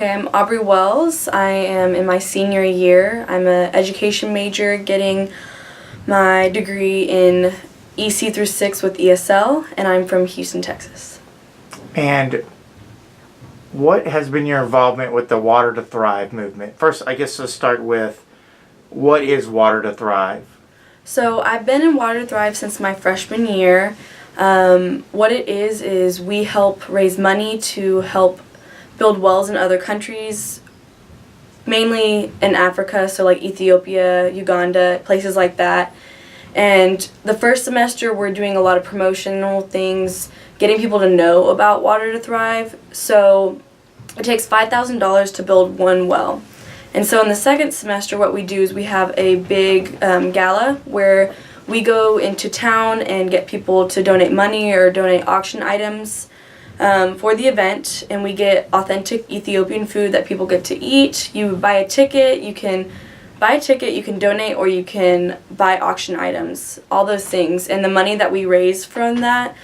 Okay, I'm Aubrie Wells. I am in my senior year. I'm an education major getting my degree in EC through 6 with ESL, and I'm from Houston, Texas. And what has been your involvement with the Water to Thrive movement? First, I guess let's start with, what is Water to Thrive? So I've been in Water to Thrive since my freshman year. What it is we help raise money to help build wells in other countries, mainly in Africa, so like Ethiopia, Uganda, places like that. And the first semester we're doing a lot of promotional things, getting people to know about Water to Thrive. So it takes $5,000 to build one well. And so in the second semester what we do is we have a big gala where we go into town and get people to donate money or donate auction items for the event, and we get authentic Ethiopian food that people get to eat. You buy a ticket, you can donate, or you can buy auction items, all those things. And the money that we raise from that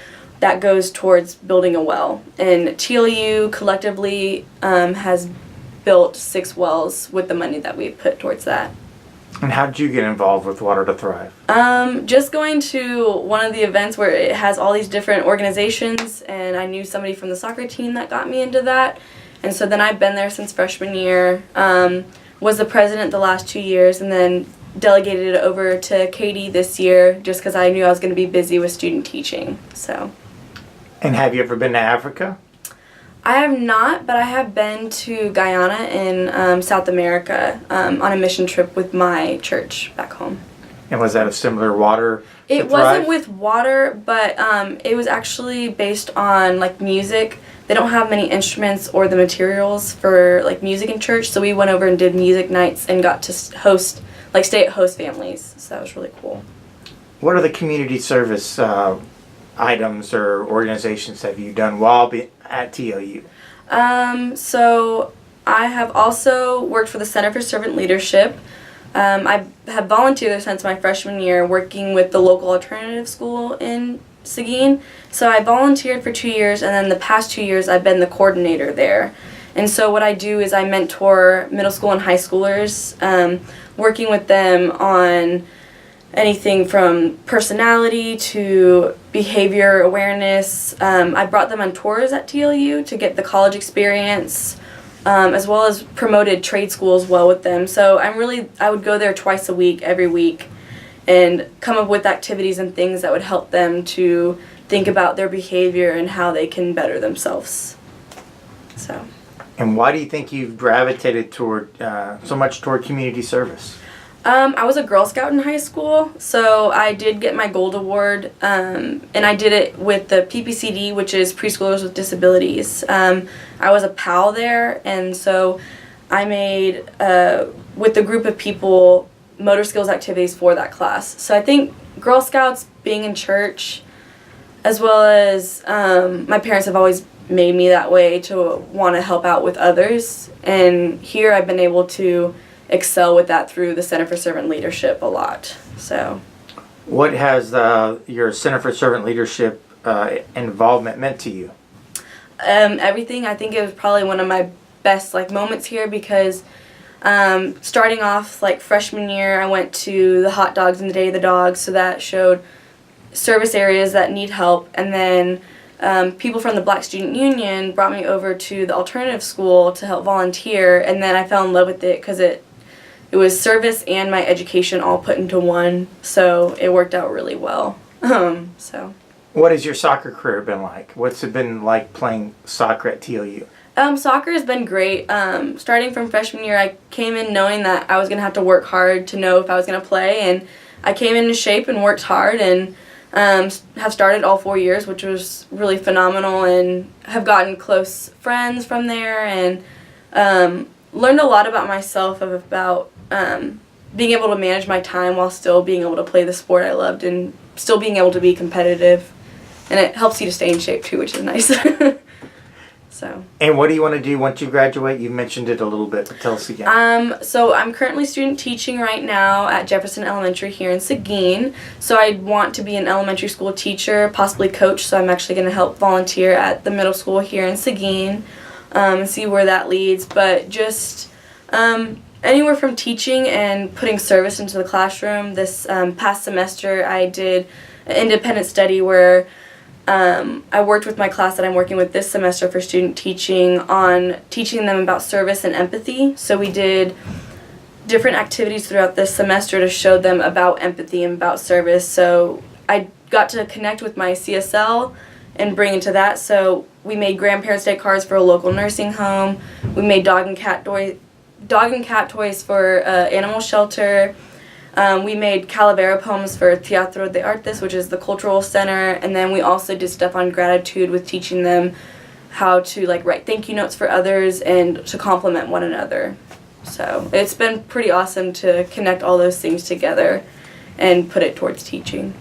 goes towards building a well. And TLU collectively has built 6 wells with the money that we put towards that. And how did you get involved with Water to Thrive? Just going to one of the events where it has all these different organizations, and I knew somebody from the soccer team that got me into that. And so then I've been there since freshman year, was the president the last 2 years, and then delegated it over to Katie this year just because I knew I was going to be busy with student teaching. So. And have you ever been to Africa? I have not, but I have been to Guyana in South America on a mission trip with my church back home. And was that a similar Water to It Thrive? wasn't with water, but it was actually based on like music. They don't have many instruments or the materials for like music in church, so we went over and did music nights and got to stay at host families. So that was really cool. What are the community service items or organizations have you done while at TLU? So I have also worked for the Center for Servant Leadership. I have volunteered there since my freshman year, working with the local alternative school in Seguin. So I volunteered for 2 years, and then the past 2 years I've been the coordinator there. And so what I do is I mentor middle school and high schoolers, working with them on anything from personality to behavior awareness. I brought them on tours at TLU to get the college experience, as well as promoted trade school as well with them. So I would go there twice a week, every week, and come up with activities and things that would help them to think about their behavior and how they can better themselves. So. And why do you think you've gravitated toward so much toward community service? I was a Girl Scout in high school, so I did get my Gold Award, and I did it with the PPCD, which is Preschoolers with Disabilities. I was a PAL there, and so I made, with a group of people, motor skills activities for that class. So I think Girl Scouts, being in church, as well as my parents have always made me that way to want to help out with others, and here I've been able to excel with that through the Center for Servant Leadership a lot. So, what has your Center for Servant Leadership involvement meant to you? Everything. I think it was probably one of my best moments here because starting off freshman year, I went to the Hot Dogs and the Day of the Dogs, so that showed service areas that need help, and then people from the Black Student Union brought me over to the alternative school to help volunteer, and then I fell in love with it because it was service and my education all put into one, so it worked out really well. So. What has your soccer career been like? What's it been like playing soccer at TLU? Soccer has been great. Starting from freshman year, I came in knowing that I was going to have to work hard to know if I was going to play, and I came into shape and worked hard, and have started all 4 years, which was really phenomenal, and have gotten close friends from there, and learned a lot about myself, about being able to manage my time while still being able to play the sport I loved and still being able to be competitive. And it helps you to stay in shape too, which is nice. So. And what do you want to do once you graduate? You mentioned it a little bit, but tell us again. So I'm currently student teaching right now at Jefferson Elementary here in Seguin. So I want to be an elementary school teacher, possibly coach, so I'm actually going to help volunteer at the middle school here in Seguin. and see where that leads. But just anywhere from teaching and putting service into the classroom. This past semester I did an independent study where I worked with my class that I'm working with this semester for student teaching on teaching them about service and empathy. So we did different activities throughout this semester to show them about empathy and about service. So I got to connect with my CSL and bring into that. So we made Grandparents' Day cards for a local nursing home. We made dog and cat toys for animal shelter. We made Calavera poems for Teatro de Artes, which is the cultural center, and then we also did stuff on gratitude with teaching them how to write thank you notes for others and to compliment one another. So it's been pretty awesome to connect all those things together and put it towards teaching.